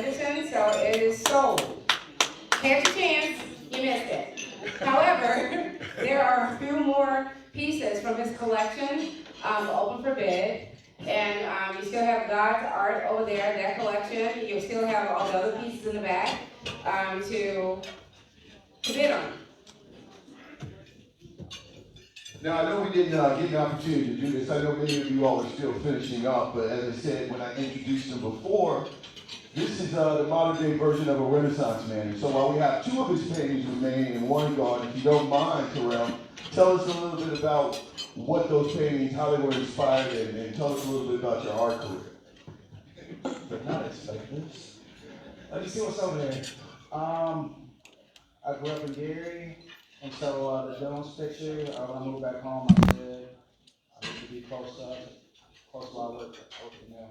Anderson, so it is sold. Catch a chance, you missed it. However, there are a few more pieces from his collection open for bid. And you still have God's art over there, that collection. You still have all the other pieces in the back to bid on. Now, I know we didn't get an opportunity to do this. I know many of you all are still finishing up, but as I said when I introduced him before, this is the modern day version of a Renaissance man. And so while we have two of his paintings remaining and one gone, if you don't mind, Terrell, tell us a little bit about what those paintings, how they were inspired, and tell us a little bit about your art career. Did not expect this. Let me see what's over there. I grew up in Gary, and so the Jones picture, when I moved back home, I said I need to be close to where I work now.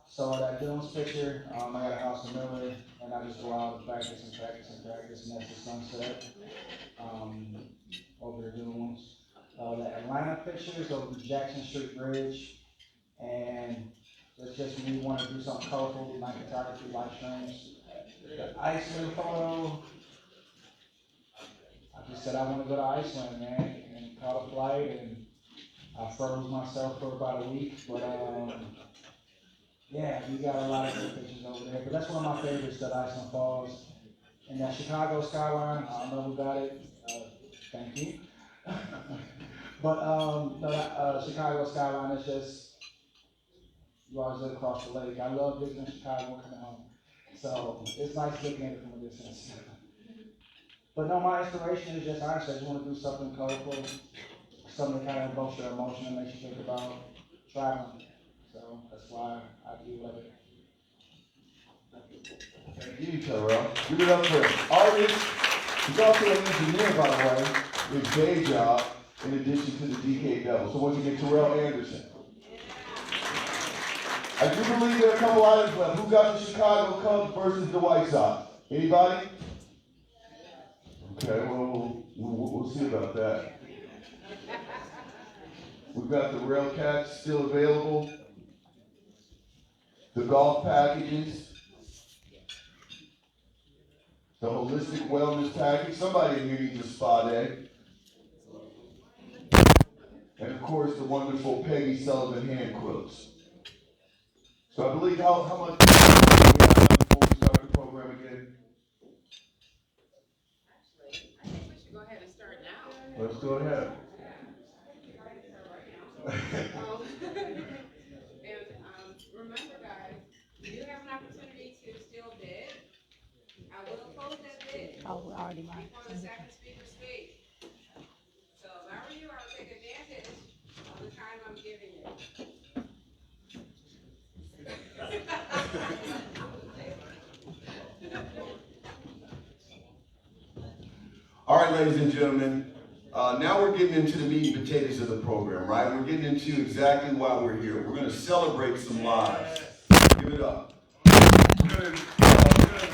So that Jones picture, I got a house in Miller, and I just go out and practice, and that's the sunset over the dunes. The Atlanta pictures over the Jackson Street Bridge, and it's just me wanting to do something colorful, night photography, live streams. The Iceland photo, I just said I want to go to Iceland, man, and caught a flight, and I froze myself for about a week, but yeah, you got a lot of good pictures over there, but that's one of my favorites, that Iceland Falls. And that Chicago skyline, I don't know who got it, thank you. But no, that Chicago skyline is just, you always look across the lake. I love visiting Chicago and coming home. So it's nice looking at it from a distance. But no, my inspiration is just honestly, I just want to do something colorful, something that kind of evokes your emotion and makes you think about traveling. So that's why I do love it. Thank you, Terrell. Give it up for artist. He's also an engineer, by the way, his day job, in addition to the DK Devil. So once again, Terrell Anderson. I do believe there are a couple items left. Who got the Chicago Cubs versus the White Sox? Anybody? Okay, well, we'll see about that. We've got the rail cats still available. The golf packages. The holistic wellness package. Somebody in here needs a spa day. And of course, the wonderful Peggy Sullivan hand quilts. So I believe how much do we have before we start the program again? Actually, I think we should go ahead and start now. Let's go ahead. And remember, guys, you do have an opportunity to still bid. I will close that bid. Oh, we already right. Before the second speaker speaks. So if I were you, I would take advantage of the time I'm giving you. All right, ladies and gentlemen, now we're getting into the meat and potatoes of the program, right? We're getting into exactly why we're here. We're going to celebrate some lives. Give it up. We're going to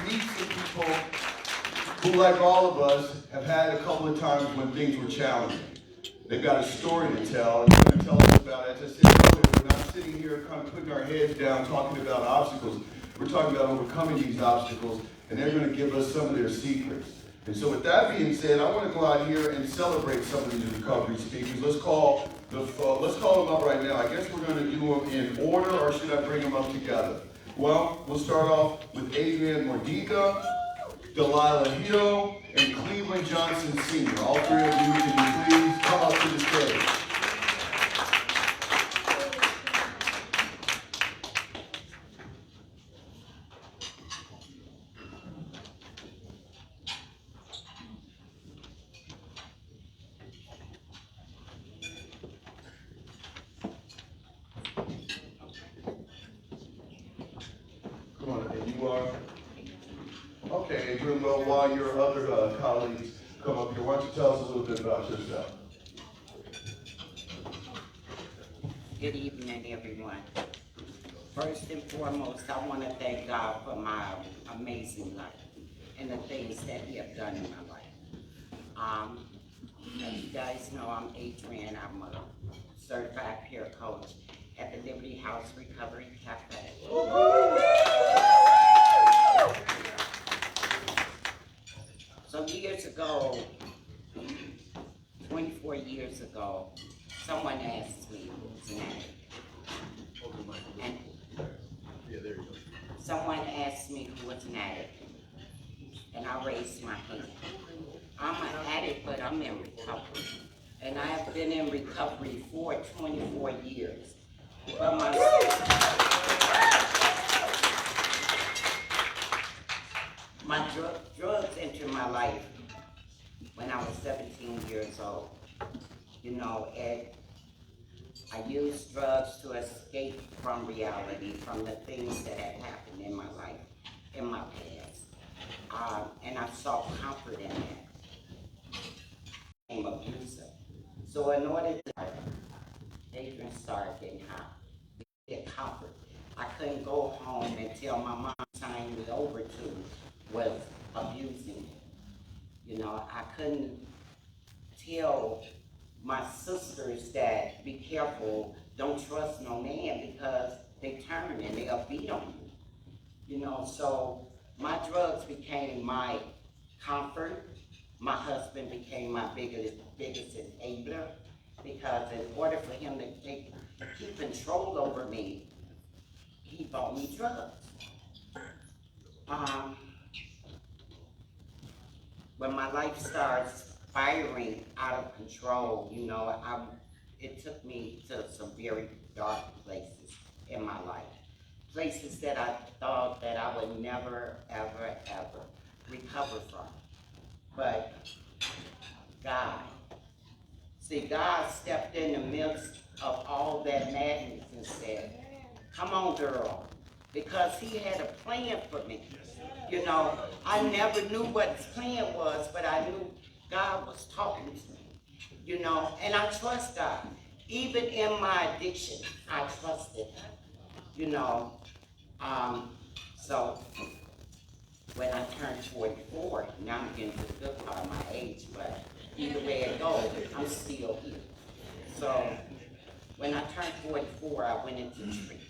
meet some people who, like all of us, have had a couple of times when things were challenging. They've got a story to tell, and they're going to tell us about it. As I said earlier, we're not sitting here kind of putting our heads down talking about obstacles. We're talking about overcoming these obstacles, and they're going to give us some of their secrets. And so with that being said, I want to go out here and celebrate some of these recovery speakers. Let's call them up right now. I guess we're going to do them in order, or should I bring them up together? Well, we'll start off with Adrian Mordica, Delilah Hill, and Cleveland Johnson Sr. All three of you, can you please come up to the stage? Come on, and you are? Okay, Adrian, well, while your other colleagues come up here, why don't you tell us a little bit about yourself? Good evening, everyone. First and foremost, I want to thank God for my amazing life and the things that He has done in my life. As you guys know, I'm Adrian. I'm a certified peer coach at the Liberty House Recovery Cafe. ago, someone asked me who's an addict. And someone asked me who was an addict, and I raised my hand. I'm an addict, but I'm in recovery. And I have been in recovery for 24 years. But my drugs entered my life when I was 17 years old. You know, I used drugs to escape from reality, from the things that had happened in my life, in my past. And I saw comfort in that. Became abusive. So in order to, Adrian started getting hot, get comfort. I couldn't go home and tell my mom signed me over to was abusing me. You know, I couldn't tell my sisters that be careful, don't trust no man because they turn and they'll beat on you. You know, so my drugs became my comfort. My husband became my biggest enabler because in order for him to keep control over me, he bought me drugs. When my life starts spiraling out of control, you know, it took me to some very dark places in my life. Places that I thought that I would never, ever, ever recover from. But God, see, God stepped in the midst of all that madness and said, come on, girl, because he had a plan for me. You know, I never knew what his plan was, but I knew God was talking to me. You know, and I trust God. Even in my addiction, I trusted him. You know, so when I turned 44, now I'm getting to the good part of my age, but either way it goes, I'm still here. So when I turned 44, I went into treatment.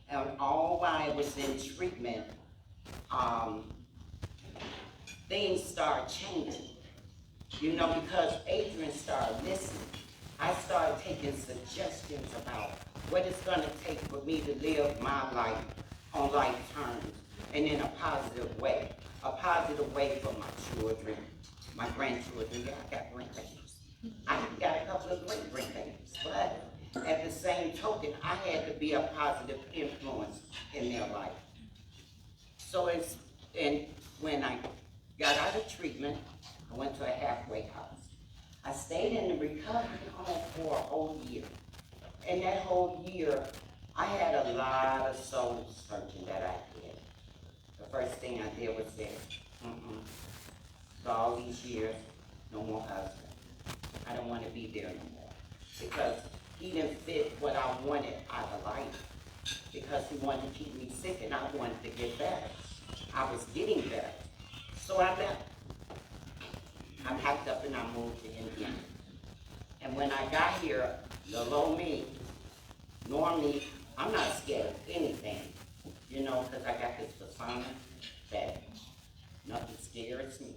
And all while I was in treatment, things started changing. You know, because Adrian started listening. I started taking suggestions about what it's going to take for me to live my life on life terms and in a positive way. A positive way for my children, my grandchildren. Yeah, I got grandbabies. I got a couple of great grandbabies. But at the same token, I had to be a positive influence in their life. So when I got out of treatment, I went to a halfway house. I stayed in the recovery home for a whole year. And that whole year, I had a lot of soul searching that I did. The first thing I did was say, for all these years, no more husband. I don't want to be there no more. Because he didn't fit what I wanted out of life. Because he wanted to keep me sick and I wanted to get better. I was getting better. So I left. I packed up and I moved to Indiana. And when I got here, below me, normally I'm not scared of anything, you know, because I got this persona that nothing scares me.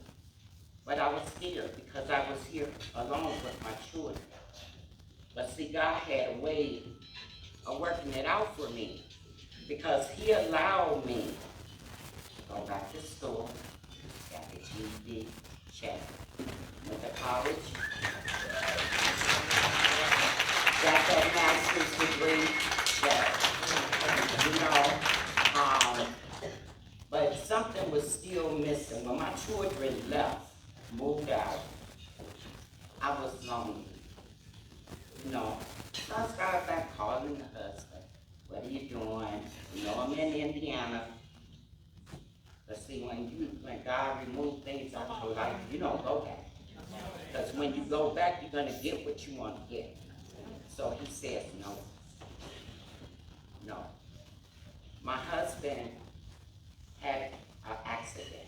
But I was scared because I was here alone with my children. But see, God had a way of working it out for me because he allowed me to go back to school, got the GED, check, went to college, got that master's degree, check, you know, but something was still missing. When my children left, moved out, I was lonely, you know. So I started back calling the husband, what are you doing? You know, I'm in Indiana. But see, when God removed things out of your life, you don't go back. Because when you go back, you're going to get what you want to get. So he said, no. No. My husband had an accident,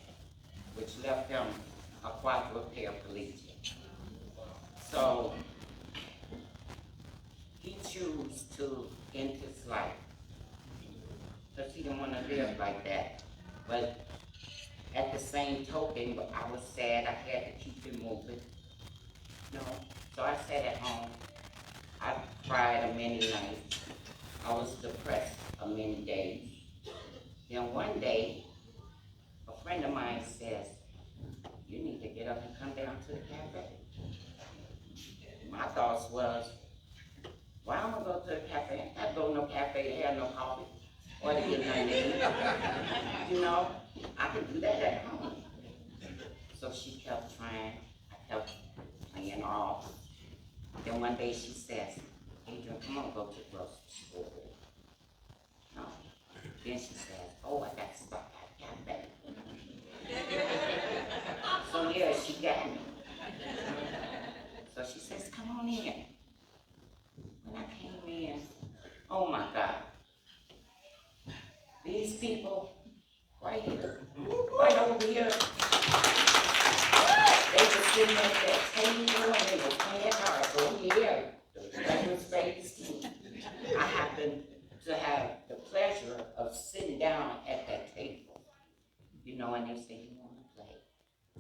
which left him a quadriplegic. So he chose to end his life because he didn't want to live like that. But at the same token, I was sad. I had to keep it moving. No, So I sat at home. I cried a many nights. I was depressed a many days. Then one day, a friend of mine says, you need to get up and come down to the cafe. My thoughts was, why am I gonna go to the cafe? I have to go to no cafe to have no coffee or to get nothing to eat. You know, I could do that at home. So she kept trying. I kept playing off. Then one day she says, Adrian, come on, go to the grocery store. No. Then she says, oh, I got to stop at the cafe. So yeah, she got me. So she says, come on in. When I came in, oh my God. These people right here, right over here, they were sitting at that table and they were playing cards. Oh yeah, the regular space too. I happened to have the pleasure of sitting down at that table. You know, and they said, you want to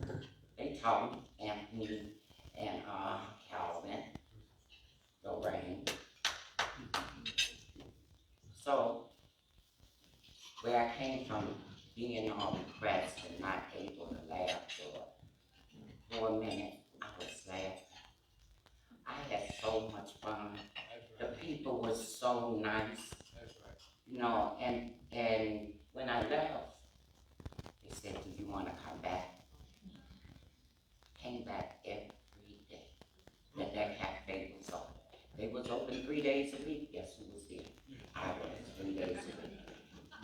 play? They taught me, Anthony and Calvin, Lorraine. So, where I came from, being all depressed and not able to laugh for a minute, I was laughing. I had so much fun. The people were so nice, you know, and when I left, they said, do you want to come back? Came back every day. That cafe was open. They was open 3 days a week. Guess who was there? I was 3 days a week.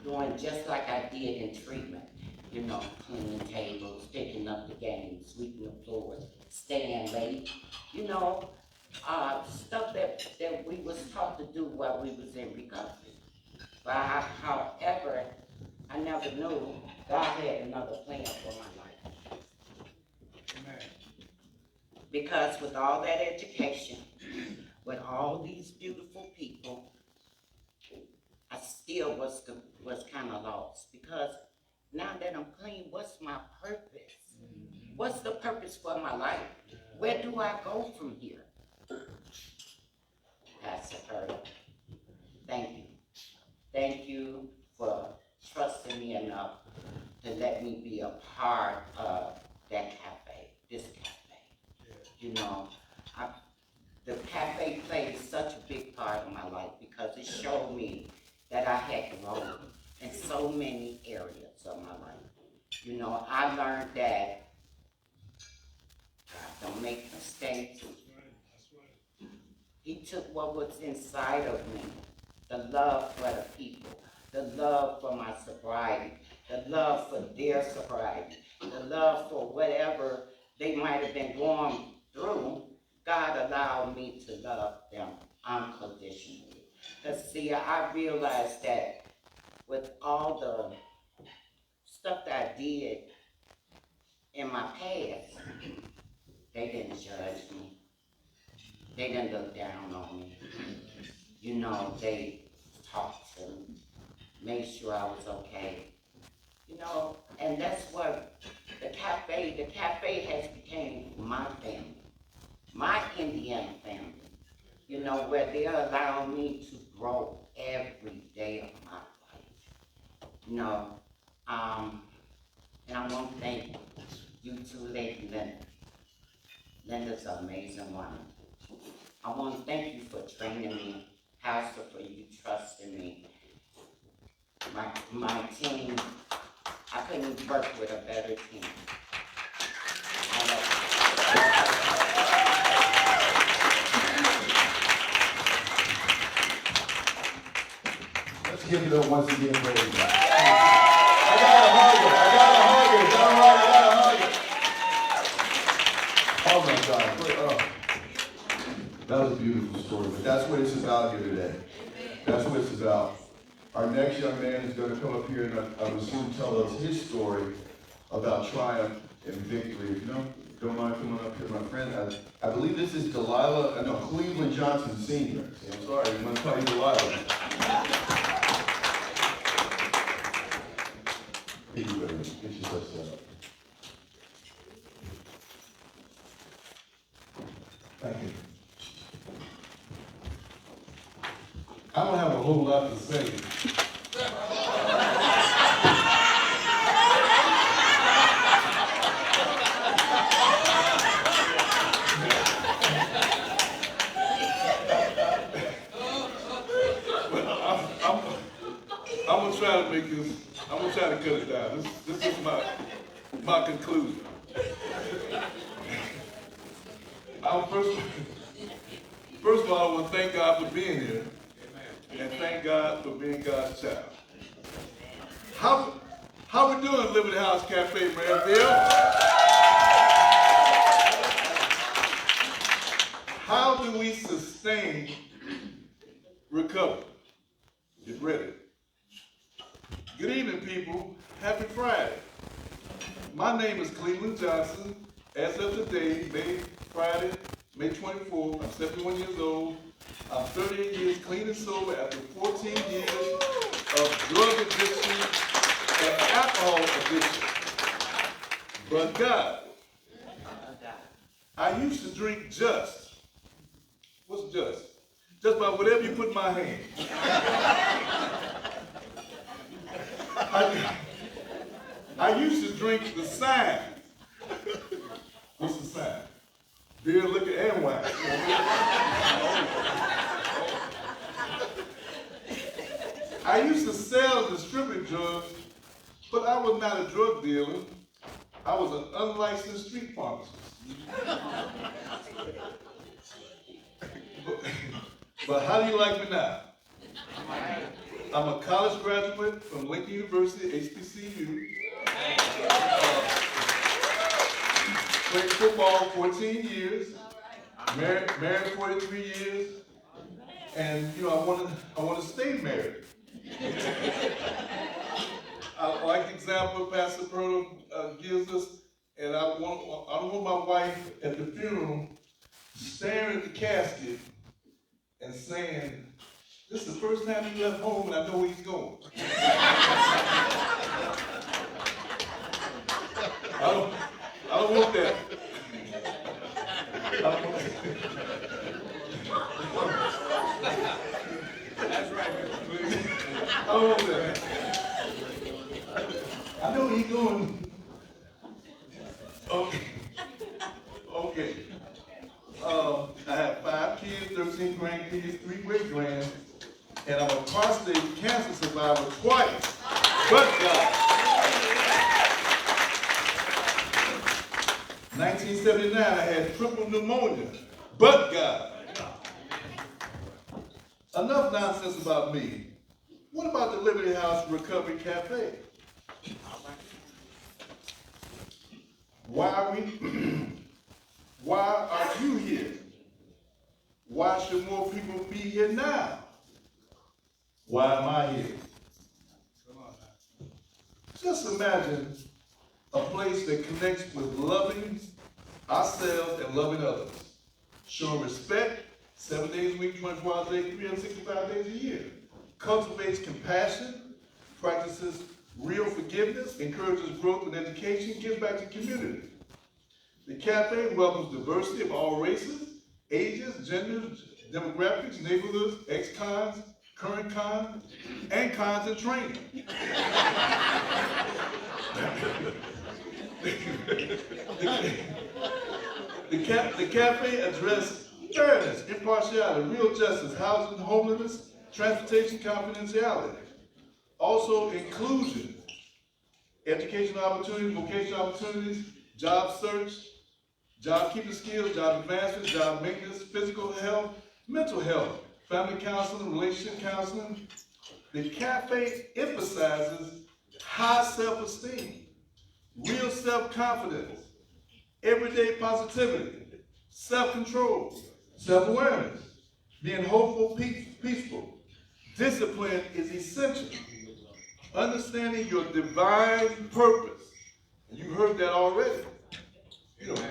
Doing just like I did in treatment. You know, cleaning tables, picking up the games, sweeping the floors, staying late. You know, stuff that we was taught to do while we was in recovery. But however, I never knew God had another plan for my life. Because with all that education, with all these beautiful people, I still was kind of lost. Because now that I'm clean, what's my purpose? What's the purpose for my life? Where do I go from here? Pastor Curtis, thank you. Thank you for trusting me enough to let me be a part of that cafe, this cafe. You know, the cafe played such a big part of my life because it showed me that I had grown in so many areas of my life. You know, I learned that God don't make mistakes. He took what was inside of me, the love for the people, the love for my sobriety, the love for their sobriety, the love for whatever they might have been going through. God allowed me to love them unconditionally. Because see, I realized that with all the stuff that I did in my past, they didn't judge me. They didn't look down on me. You know, they talked to me, made sure I was okay. You know, and that's what the cafe has become my family, my Indiana family. You know, where they're allowing me to grow every day of my life. You know, and I want to thank you too, Lady Linda. Linda's an amazing woman. I want to thank you for training me, Pastor, for you trusting me. My team, I couldn't work with a better team. I love you. Let's give it up once again, baby. I gotta hug it. Oh my God. That was a beautiful story, but that's what it's about here today. That's what it's about. Our next young man is going to come up here and I will soon tell us his story about triumph and victory. If you don't mind coming up here, my friend. I believe this is Cleveland Johnson Sr. I'm sorry, I'm going to call you Delilah. Here you go. Get yourself set up. Thank you. sit down. This is my conclusion. First of all, I want to thank God for being here. And thank God for being God's child. How we doing, Liberty House Cafe, Maryville? How do we sustain recovery? Get ready. Good evening, people. Happy Friday. My name is Cleveland Johnson. As of today, Friday, May 24th, I'm 71 years old. I'm 38 years clean and sober after 14 years of drug addiction and alcohol addiction. But God, I used to drink just. What's just? Just about whatever you put in my hand. I used to drink the sign. What's the sign? Beer, liquor, and wine. I used to sell and distribute drugs, but I was not a drug dealer. I was an unlicensed street pharmacist. But how do you like me now? I'm a college graduate from Lincoln University, HBCU. Played football 14 years, married 43 years, and I want to stay married. I like the example Pastor Proto gives us, and I don't want my wife at the funeral staring at the casket and saying, "This is the first time he left home and I know where he's going." I don't want that. That's right, please. I don't want that. I know where he's going. Okay. I have 5 kids, 13 grandkids, 3 great-grands, and I'm a prostate cancer survivor twice. But God. 1979, I had triple pneumonia. But God. Enough nonsense about me. What about the Liberty House Recovery Cafe? Why are you here? Why should more people be here now? Why am I here? Just imagine a place that connects with loving ourselves and loving others, showing respect 7 days a week, 24 hours a day, 365 days a year, cultivates compassion, practices real forgiveness, encourages growth and education, gives back to the community. The cafe welcomes diversity of all races, ages, genders, demographics, neighborhoods, ex-cons, current cons, and cons in training. The cafe addresses fairness, impartiality, real justice, housing, homelessness, transportation, confidentiality. Also inclusion, educational opportunities, vocational opportunities, job search, job keeping skills, job advancement, job maintenance, physical health, mental health, family counseling, relationship counseling. The cafe emphasizes high self-esteem, real self-confidence, everyday positivity, self-control, self-awareness, being hopeful, peaceful. Discipline is essential. Understanding your divine purpose. You heard that already.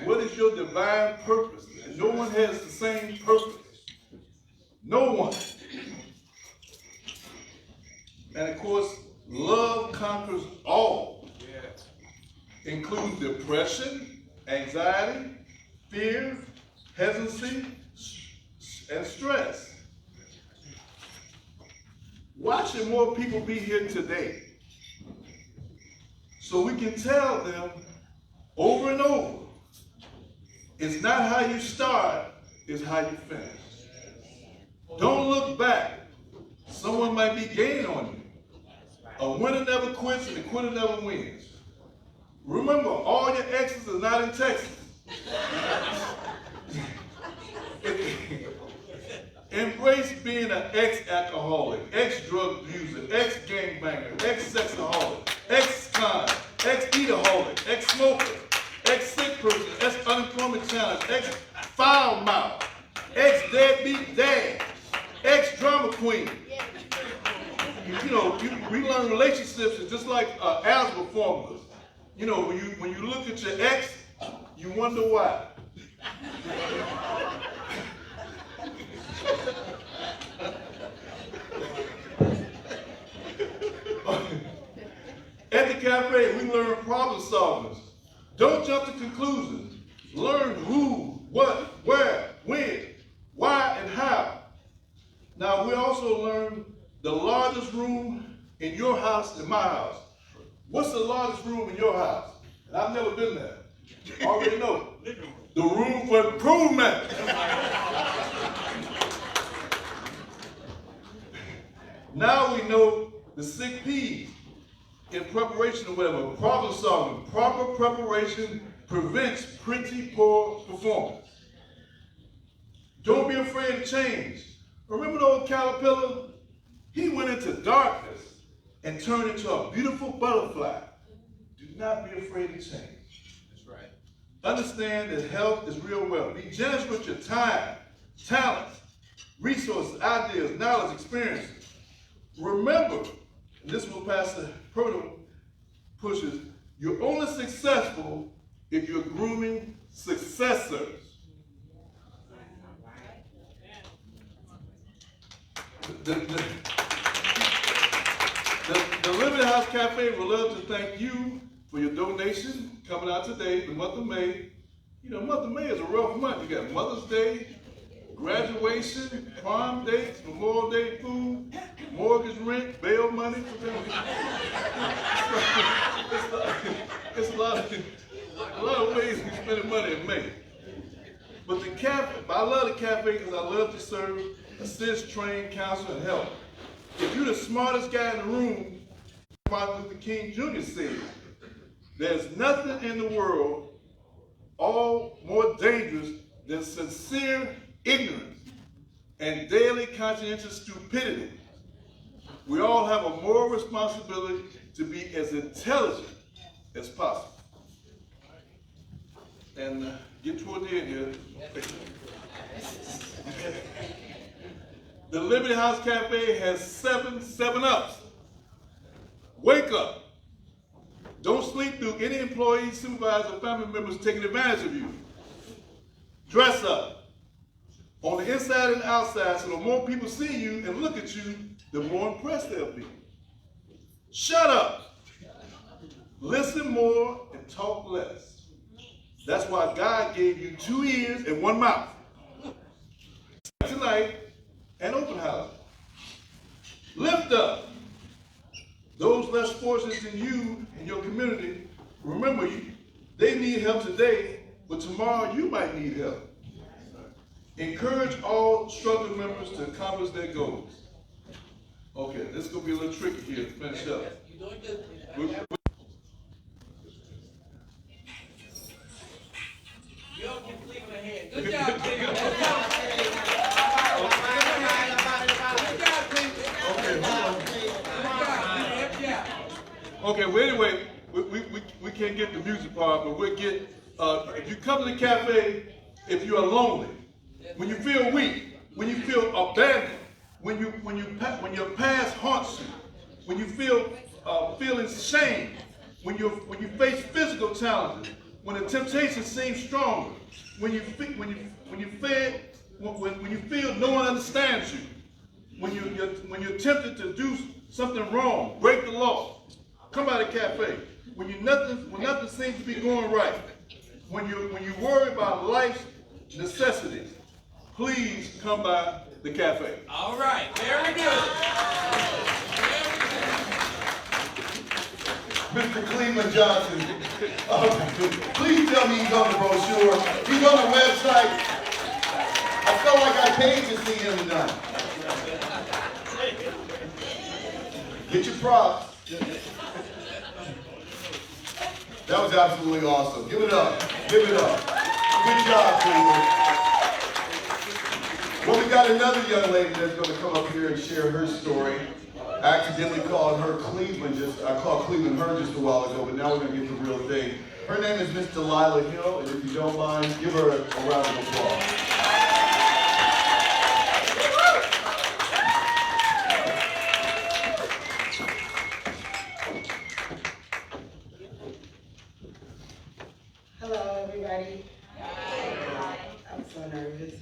What is your divine purpose? And no one has the same purpose. No one. And of course, love conquers all. Including depression, anxiety, fear, hesitancy, and stress. Why should more people be here today? So we can tell them over and over, it's not how you start, it's how you finish. Don't look back. Someone might be gaining on you. A winner never quits and a quitter never wins. Remember, all your exes are not in Texas. Embrace being an ex-alcoholic, ex-drug user, ex-gangbanger, ex-sexaholic, ex-con, ex-eataholic, ex-smoker, ex-sick person, ex-unemployment challenge, ex-foul mouth, ex-deadbeat dad, ex-drama queen. You know, we learn relationships is just like algebra formulas. You know, when you look at your ex, you wonder why. At the cafe, we learn problem solvers. Don't jump to conclusions. Learn who, what, where, when, why, and how. Now, we also learn the largest room in your house and my house. What's the largest room in your house? And I've never been there. Already know. The room for improvement. Now we know the 6 P's in preparation or whatever. Problem solving. Proper preparation prevents pretty poor performance. Don't be afraid of change. Remember the old caterpillar? He went into darkness and turned into a beautiful butterfly. Do not be afraid of change. That's right. Understand that health is real wealth. Be generous with your time, talents, resources, ideas, knowledge, experiences. Remember, and this is what Pastor Proto pushes, you're only successful if you're grooming successors. The Liberty House Cafe would love to thank you for your donation coming out today, the month of May. You know, month of May is a rough month. You got Mother's Day, graduation, prom dates, Memorial Day food, mortgage, rent, bail money. It's a lot of ways we spending money in May. But the cafe, I love the cafe because I love to serve, assist, train, counsel, and help. If you're the smartest guy in the room, Martin Luther King Jr. said, there's nothing in the world all more dangerous than sincere ignorance and daily conscientious stupidity. We all have a moral responsibility to be as intelligent as possible. And get toward the end here. The Liberty House Cafe has 7 7-Ups. Wake up. Don't sleep through any employee, supervisor, or family members taking advantage of you. Dress up. On the inside and outside, so the more people see you and look at you, the more impressed they'll be. Shut up. Listen more and talk less. That's why God gave you 2 ears and 1 mouth. Tonight, an open house. Lift up those less fortunate than you in your community. Remember, they need help today, but tomorrow you might need help. Encourage all struggling members to accomplish their goals. Okay, this is going to be a little tricky here to finish up. You're doing good. You all can leave my hand. Good job, King. Good job. Okay, well anyway, we can't get the music part, but we'll get, if you come to the cafe, if you are lonely, when you feel weak, when you feel abandoned, when your past haunts you, when you feel feeling shame, when you face physical challenges, when the temptation seems stronger, when you feel no one understands you, when you're tempted to do something wrong, break the law, come by the cafe. When nothing seems to be going right, when you worry about life's necessities, please come by the cafe. All right, very good. Mr. Cleveland Johnson, please tell me he's on the brochure. He's on the website. I felt like I paid to see him tonight. Get your props. That was absolutely awesome. Give it up. Give it up. Good job, Cleveland. Well, we got another young lady that's going to come up here and share her story. I accidentally called her Cleveland I called Cleveland her just a while ago, but now we're going to get the real thing. Her name is Miss Delilah Hill, and if you don't mind, give her a round of applause. Hello, everybody. I'm so nervous.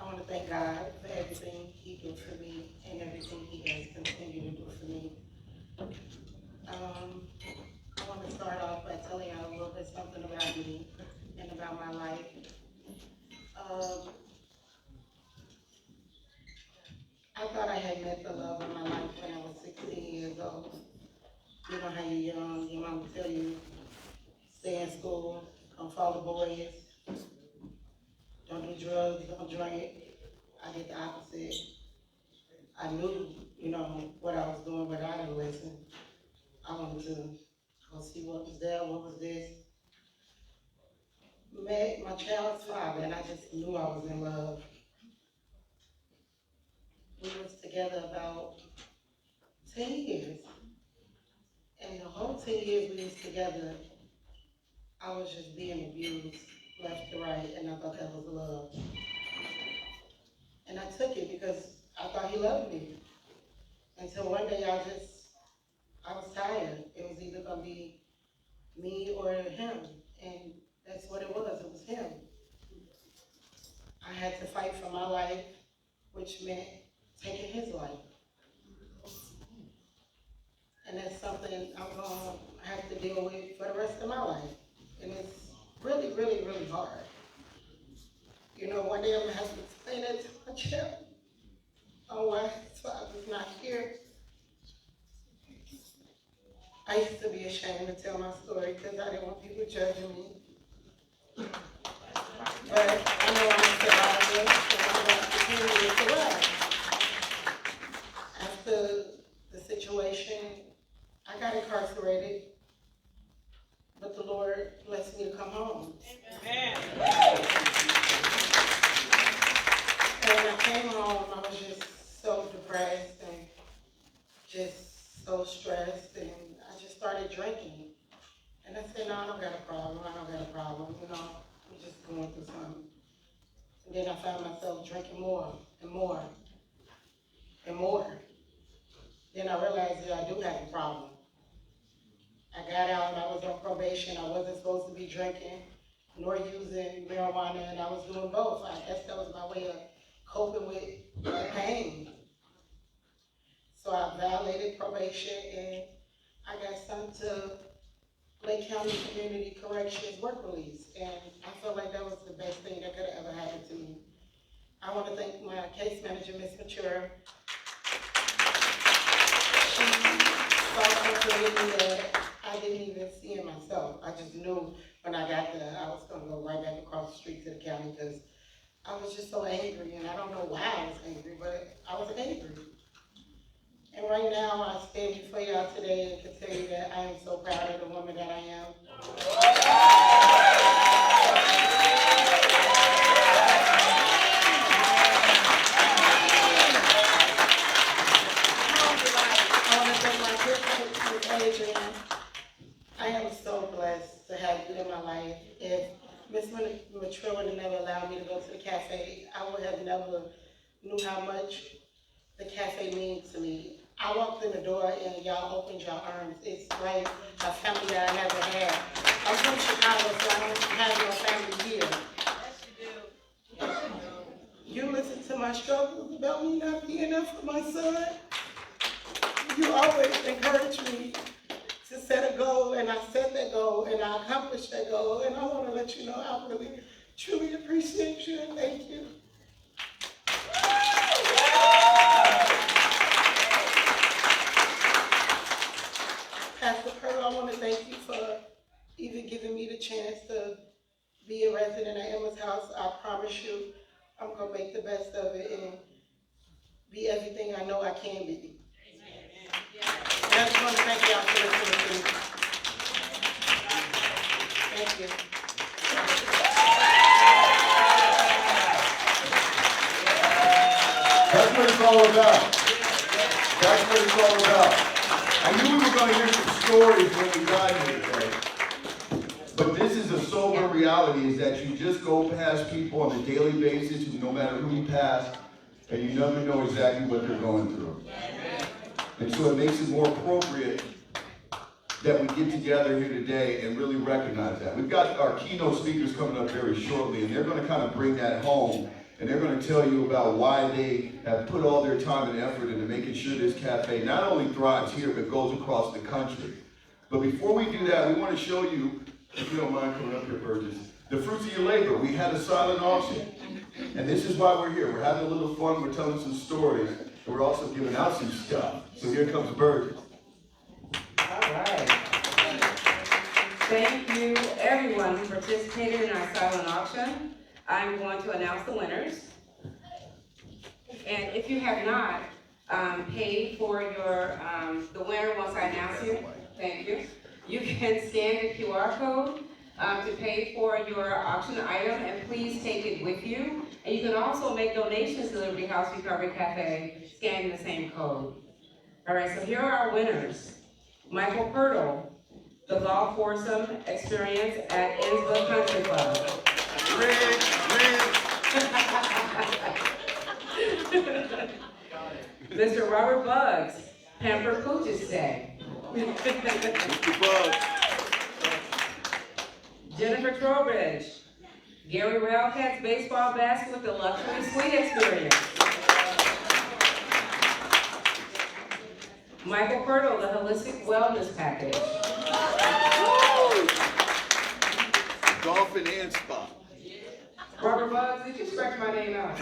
I want to thank God for everything He did for me and everything He has continued to do for me. I want to start off by telling y'all a little bit something about me and about my life. I thought I had met the love of my life when I was 16 years old. You know how you're young, your mom will tell you, stay in school, don't follow boys, don't do drugs, don't drink. I did the opposite. I knew, what I was doing, but I didn't listen. I wanted to go see what was there, what was this. Met my child's father, and I just knew I was in love. We was together about 10 years. And the whole 10 years we was together, I was just being abused left to right, and I thought that was love. And I took it because I thought he loved me. Until one day I was tired. It was either gonna be me or him. And that's what it was him. I had to fight for my life, which meant taking his life. And that's something I'm gonna have to deal with for the rest of my life. And it's really, really, really hard. One day I'm gonna have to explain it to my child on why his father's not here. I used to be ashamed to tell my story because I didn't want people judging me. But I know I'm a survivor, and I'm going to continue to survive. After the situation, I got incarcerated, but the Lord blessed me to come home. Amen. And when I came home, I was just so depressed and just so stressed, and I just started drinking. And I said, no, I don't got a problem, I'm just going through something. And then I found myself drinking more and more and more. Then I realized that I do have a problem. I got out, I was on probation, I wasn't supposed to be drinking nor using marijuana, and I was doing both. I guess that was my way of coping with the pain. So I violated probation, and I got sent to Lake County Community Corrections Work Release, and I felt like that was the best thing that could have ever happened to me. I want to thank my case manager, Ms. Mature. She saw something in me that I didn't even see in myself. I just knew when I got there I was going to go right back across the street to the county because I was just so angry, and I don't know why I was angry, but I was angry. And right now, I stand before y'all today and can tell you that I am so proud of the woman that I am. I want to thank my good coach, Ms. Adrian. I am so blessed to have you in my life. If Ms. Mature would have never allowed me to go to the cafe, I would have never knew how much the cafe means to me. I walked in the door and y'all opened your arms. It's like a family that I never had. I'm from Chicago, so I don't have no family here. Yes, you listen to my struggles about me not being there for my son. You always encourage me to set a goal, and I set that goal, and I accomplished that goal, and I want to let you know I really, truly appreciate you, and thank you. Pastor Pearl, I want to thank you for even giving me the chance to be a resident at Emma's house. I promise you, I'm going to make the best of it and be everything I know I can be. And I I knew we were going to hear some stories when we got here today. But this is a sober reality, is that you just go past people on a daily basis, no matter who you pass, and you never know exactly what they're going through. And so it makes it more appropriate that we get together here today and really recognize that. We've got our keynote speakers coming up very shortly, and they're going to kind of bring that home, and they're going to tell you about why they have put all their time and effort into making sure this cafe not only thrives here, but goes across the country. But before we do that, we want to show you, if you don't mind coming up here, Burgess, the fruits of your labor. We had a silent auction, and this is why we're here. We're having a little fun, we're telling some stories, and we're also giving out some stuff. So here comes Burgess. All right. Thank you, everyone who participated in our silent auction. I'm going to announce the winners. And if you have not paid for your the winner once I announce you, thank you. You can scan the QR code to pay for your auction item, and please take it with you. And you can also make donations to Liberty House Recovery Cafe scanning the same code. All right, so here are our winners. Michael Purtle, the golf foursome experience at Innsbruck Country Club. Mr. Robert Buggs, Pampered Pooches Day. Mr. Buggs. Jennifer Trowbridge, Gary Railcats baseball basket with the luxury suite experience. Michael Purtle, the holistic wellness package. Dolphin and spa. Robert Buggs, did you scratch my name out?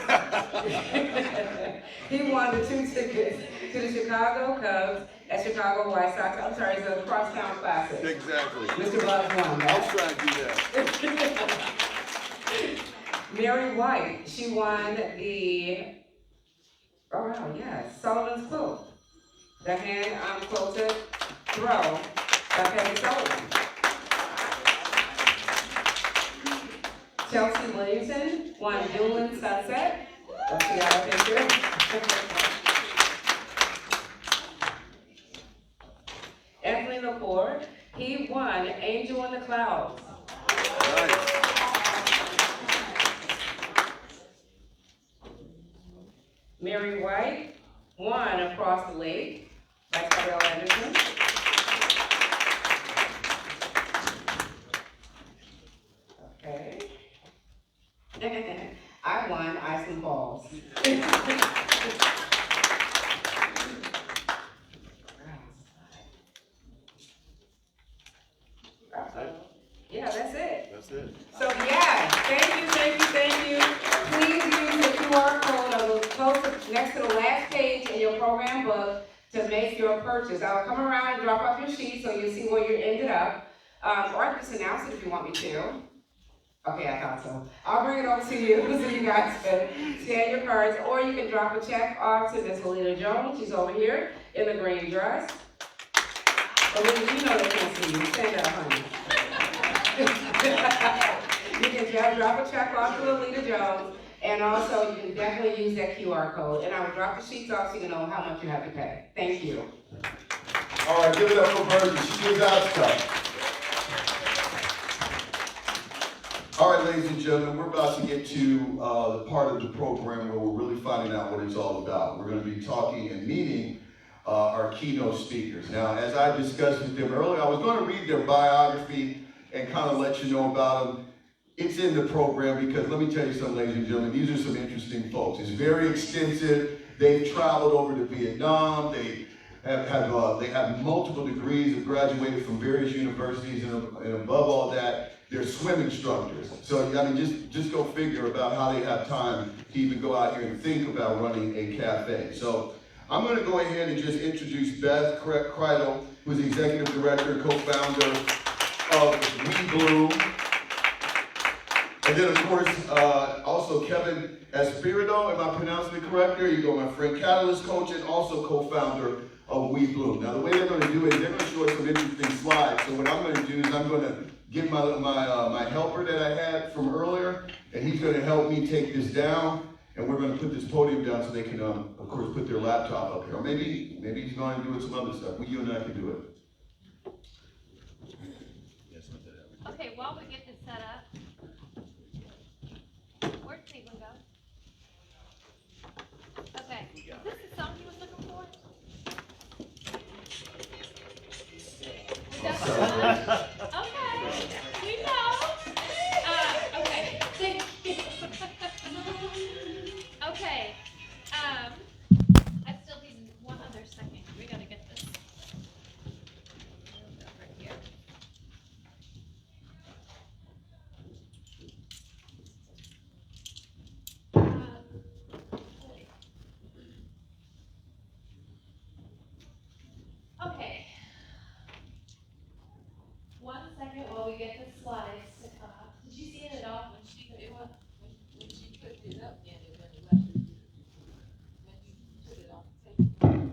He won the 2 tickets to the Chicago Cubs at Chicago White Sox. I'm sorry, it's a Crosstown Classic. Exactly. Mr. Buggs won that. I'll try to do that. Mary White, she won the, oh wow, yes, Sullivan's Quote. The hand quilted throw by Peggy Sullivan. Chelsea Williamson won Dueling Sunset. Let's see our picture. Anthony Lepore, he won Angel in the Clouds. Nice. Mary White won Across the Lake by Carol Anderson. Okay. I won Ice and Balls. Yeah, that's it. That's it. So yeah, thank you. Please use the QR code on the close next to the last page in your program book to make your purchase. I'll come around and drop off your sheet so you see where you ended up. Or I can just announce it if you want me to. Okay, I thought so. I'll bring it over to you so you guys can scan your cards, or you can drop a check off to Miss Alita Jones. She's over here in the green dress. Alita, you know they can't see you. Stand up, honey. You can just drop a check off to Alita Jones, and also you can definitely use that QR code. And I will drop the sheets off so you know how much you have to pay. Thank you. All right, give it up for Virgie. She gives out stuff. All right, ladies and gentlemen, we're about to get to the part of the program where we're really finding out what it's all about. We're going to be talking and meeting our keynote speakers. Now, as I discussed with them earlier, I was going to read their biography and kind of let you know about them. It's in the program because let me tell you something, ladies and gentlemen, these are some interesting folks. It's very extensive. They've traveled over to Vietnam. They have multiple degrees, have graduated from various universities, and above all that, they're swim instructors. So, I mean, just go figure about how they have time to even go out here and think about running a cafe. So, I'm going to go ahead and just introduce Beth Kreidel, who's the executive director and co-founder of We Bloom. And then, of course, also Kevin Espirito, am I pronouncing it correct? There you go, my friend, catalyst coach and also co-founder of We Bloom. Now, the way they're going to do it, they're going to show us some interesting slides. So what I'm going to do is I'm going to get my helper that I had from earlier, and he's going to help me take this down. And we're gonna put this podium down so they can, of course, put their laptop up here. Or maybe he's going to do some other stuff. You and I can do it. Okay, while we get this set up, where'd Caitlin go? Okay, is this the song he was looking for? Is that the one? Okay, we know. Okay, thank you. Okay, I still need one other second. We gotta get this. Right here. Okay. 1 second while we get the slides to come up. Did you see it at all? When she put it up, then it went left. When you put it on the table.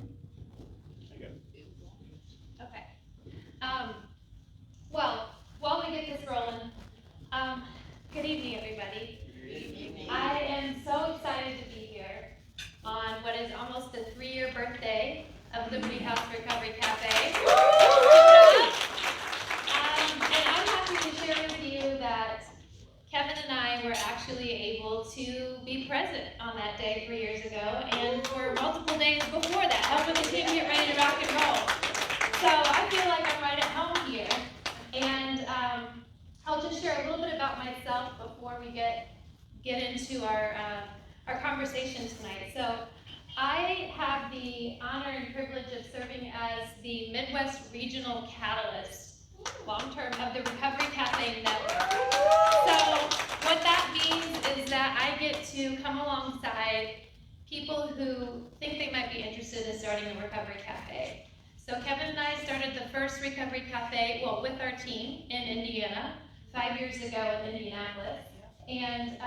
Okay. Well, while we get this rolling, good evening, everybody. I am so excited to be here on what is almost the 3-year birthday of Liberty House Recovery Cafe. And I'm happy to share with you that Kevin and I were actually able to be present on that day 3 years ago, and for multiple days before that, helping the team get ready to rock and roll. So I feel like I'm right at home here. And I'll just share a little bit about myself before we get into our conversation tonight. So I have the honor and privilege of serving as the Midwest Regional Catalyst, long-term, of the Recovery Cafe Network. So what that means is that I get to come alongside people who think they might be interested in starting a recovery cafe. So Kevin and I started the first recovery cafe, well, with our team in Indiana 5 years ago in Indianapolis. And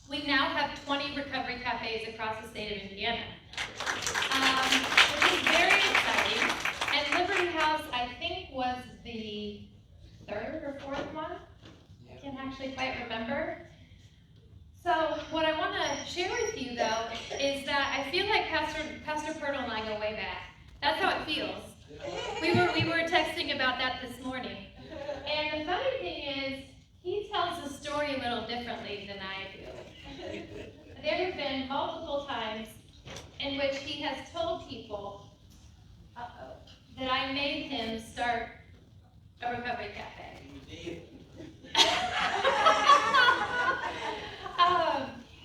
we now have 20 recovery cafes across the state of Indiana, which is very exciting. And Liberty House, I think, was the 3rd or 4th one. I can't actually quite remember. So what I want to share with you, though, is that I feel like Pastor Pirtle and I go way back. That's how it feels. We were texting about that this morning. And the funny thing is, he tells the story a little differently than I do. There have been multiple times in which he has told people that I made him start a recovery cafe.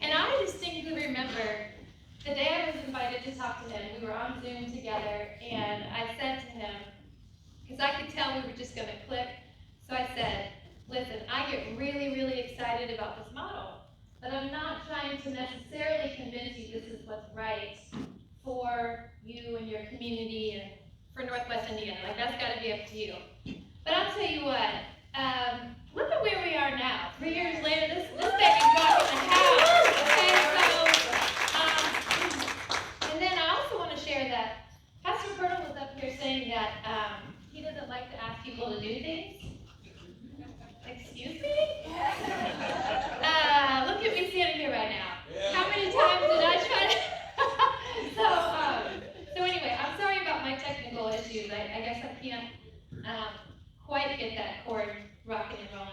And I distinctly remember the day I was invited to talk to him. We were on Zoom together, and I said to him, because I could tell we were just going to click, so I said, listen, I get really, really excited about this model, but I'm not trying to necessarily convince you this is what's right for you and your community and for Northwest Indiana. Like, that's got to be up to you. But I'll tell you what, look at where we are now. 3 years later, this baby's back in the house. Okay, so, and then I also want to share that Pastor Pirtle was up here saying that he doesn't like to ask people to do things. Excuse me? Look at me standing here right now. How many times did I try to? So anyway, I'm sorry about my technical issues. I guess I can't quite get that chord rocking and rolling.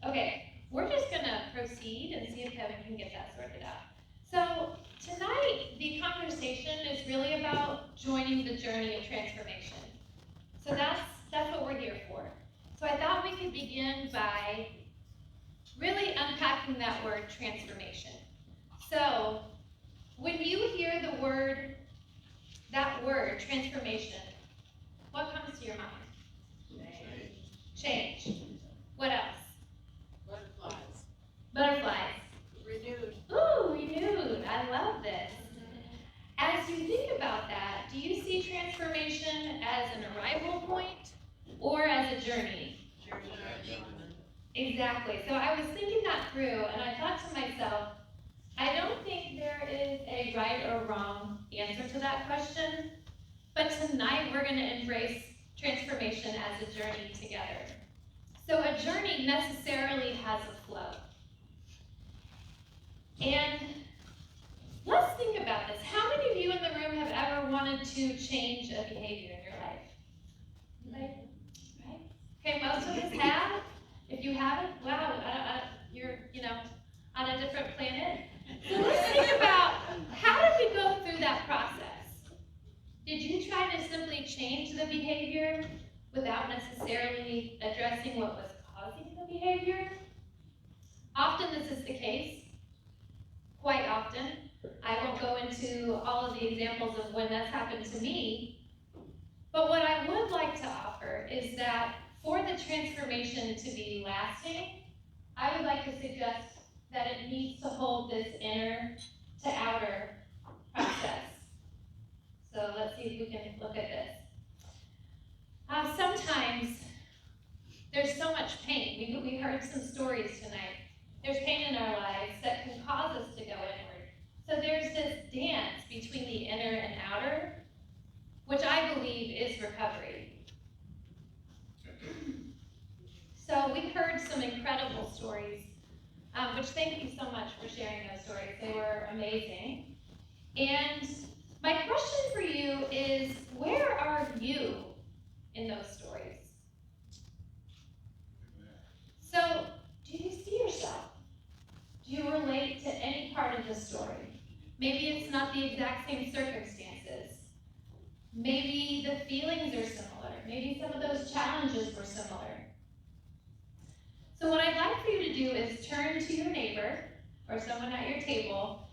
Okay, we're just gonna proceed and see if Kevin can get that sorted out. So tonight, the conversation is really about joining the journey of transformation. So that's what we're here for. So I thought we could begin by really unpacking that word transformation. So when you hear that word transformation, what comes to your mind? Change. What else? Butterflies. Renewed. Ooh, renewed. I love this. As you think about that, do you see transformation as an arrival point or as a journey? Exactly. So I was thinking that through, and I thought to myself, I don't think there is a right or wrong answer to that question, but tonight we're going to embrace transformation as a journey together. So a journey necessarily has a flow. And let's think about this. How many of you in the room have ever wanted to change a behavior in your life? Anybody? Right? Okay, most of us have. If you haven't, wow, you're, on a different planet. So let's think about, how did we go through that process? Did you try to simply change the behavior without necessarily addressing what was causing the behavior? Often this is the case. Quite often. I won't go into all of the examples of when that's happened to me, but what I would like to offer is that for the transformation to be lasting, I would like to suggest that it needs to hold this inner to outer process. So let's see if we can look at this. Sometimes there's so much pain. We heard some stories tonight. There's pain in our lives that can cause us to go inward. So there's this dance between the inner and outer, which I believe is recovery. So we heard some incredible stories, which thank you so much for sharing those stories. They were amazing. And my question for you is, where are you in those stories? So, do you see yourself? Do you relate to any part of the story? Maybe it's not the exact same circumstances. Maybe the feelings are similar. Maybe some of those challenges were similar. So what I'd like for you to do is turn to your neighbor or someone at your table,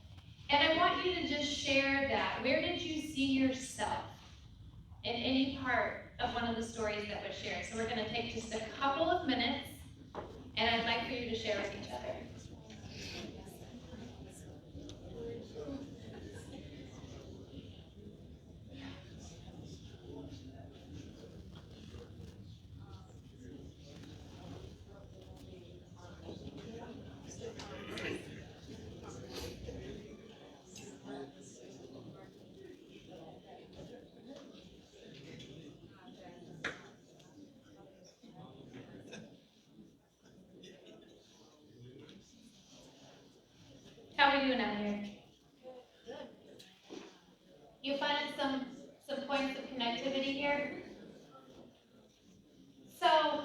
and I want you to just share that. Where did you see yourself in any part of one of the stories that was shared? So we're going to take just a couple of minutes, and I'd like for you to share with each other. How are we doing out here? You finding some points of connectivity here? So,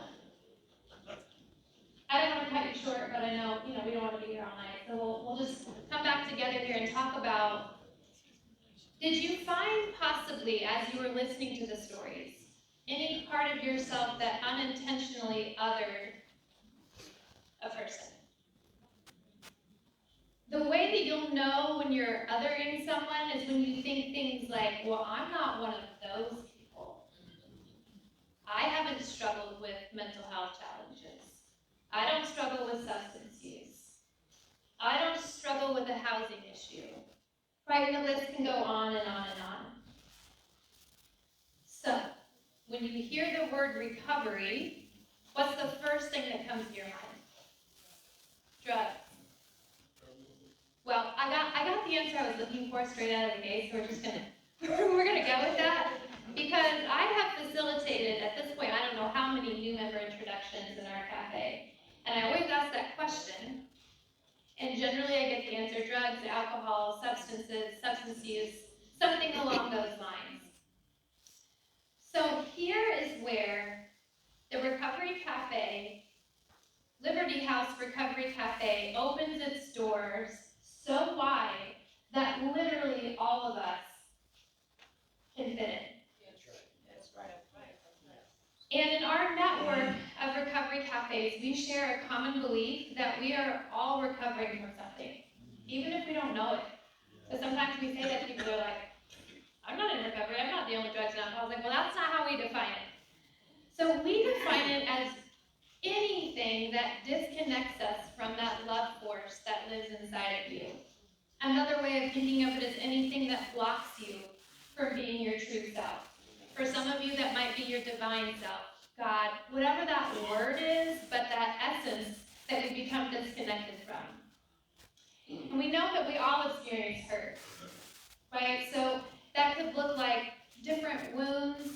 I don't want to cut you short, but I know, we don't want to be here all night. So we'll just come back together here and talk about, did you find possibly, as you were listening to the stories, any part of yourself that unintentionally othered a person? The way that you'll know when you're othering someone is when you think things like, well, I'm not one of those people. I haven't struggled with mental health challenges. I don't struggle with substance use. I don't struggle with a housing issue. Right, and the list can go on and on and on. So, when you hear the word recovery, what's the first thing that comes to your mind? Drugs. Well, I got the answer I was looking for straight out of the gate, so we're gonna go with that, because I have facilitated, at this point, I don't know how many new member introductions in our cafe, and I always ask that question, and generally I get the answer: drugs, alcohol, substances, substance use, something along those lines. So here is where the Recovery Cafe, Liberty House Recovery Cafe, opens its doors so wide that literally all of us can fit in. That's right. And in our network of recovery cafes, we share a common belief that we are all recovering from something, even if we don't know it. Because sometimes we say that, people are like, I'm not in recovery, I'm not dealing with drugs and alcohol. I was like, well, that's not how we define it. So we define it as anything that disconnects us from that love force that lives inside of you. Another way of thinking of it is anything that blocks you from being your true self. For some of you, that might be your divine self, God, whatever that word is, but that essence that we become disconnected from. And we know that we all experience hurt, right? So that could look like different wounds,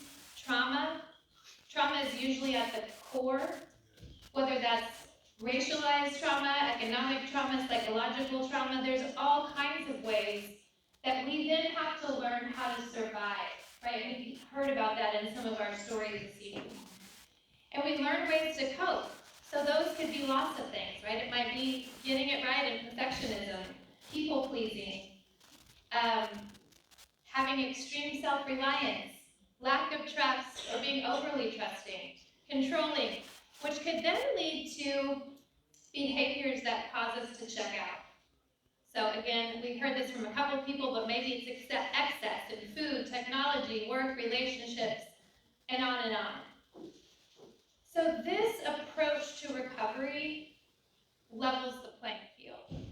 trauma, trauma is usually at the core, whether that's racialized trauma, economic trauma, psychological trauma. There's all kinds of ways that we then have to learn how to survive, right? We heard about that in some of our stories this evening. And we learn ways to cope. So those could be lots of things, right? It might be getting it right in perfectionism, people pleasing, having extreme self-reliance, lack of trust, or being overly trusting, controlling, which could then lead to behaviors that cause us to check out. So again, we've heard this from a couple of people, but maybe it's excess in food, technology, work, relationships, and on and on. So this approach to recovery levels the playing field.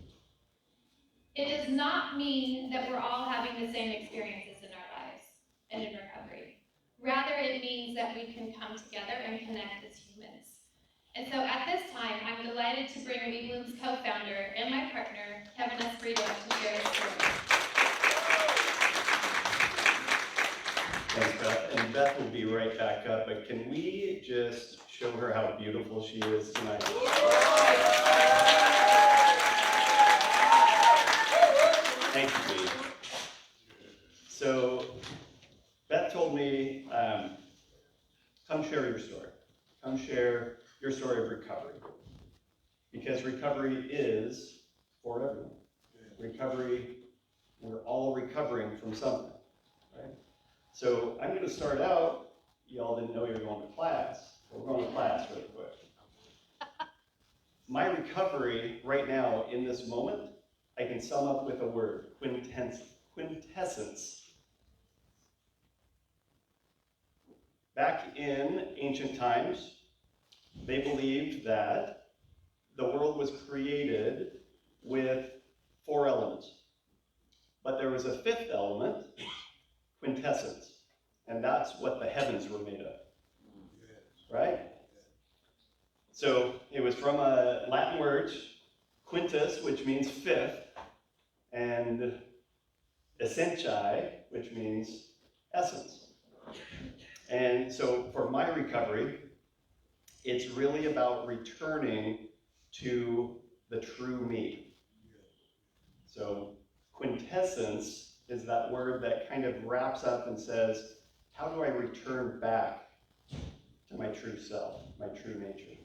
It does not mean that we're all having the same experiences in our lives and in recovery. Rather, it means that we can come together and connect as humans. And so at this time, I'm delighted to bring WeBloom's co-founder and my partner, Kevin Esprito, to share his story. Thanks, Beth. And Beth will be right back up, but can we just show her how beautiful she is tonight? Thank you, Dee. So, Beth told me, come share your story. Come share your story of recovery. Because recovery is for everyone. Recovery, we're all recovering from something, right? So I'm going to start out, y'all didn't know you were going to class, but we're going to class really quick. My recovery right now in this moment, I can sum up with a word, quintessence. Back in ancient times, they believed that the world was created with 4 elements. But there was a 5th element, quintessence. And that's what the heavens were made of. Right? So it was from a Latin word, quintus, which means 5th, and essentia, which means essence. And so for my recovery, it's really about returning to the true me. So quintessence is that word that kind of wraps up and says, how do I return back to my true self, my true nature?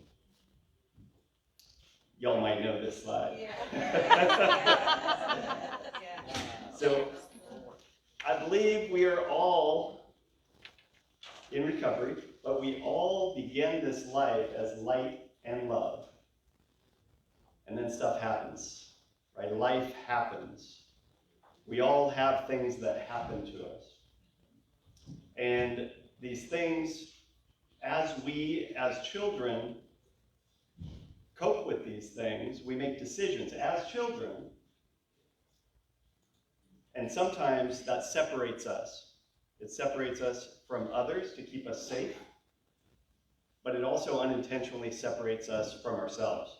Y'all might know this slide. So I believe we are all in recovery, but we all begin this life as light and love. And then stuff happens, right? Life happens. We all have things that happen to us. And these things, as we, as children, cope with these things, we make decisions as children, and sometimes that separates us. It separates us from others to keep us safe, but it also unintentionally separates us from ourselves.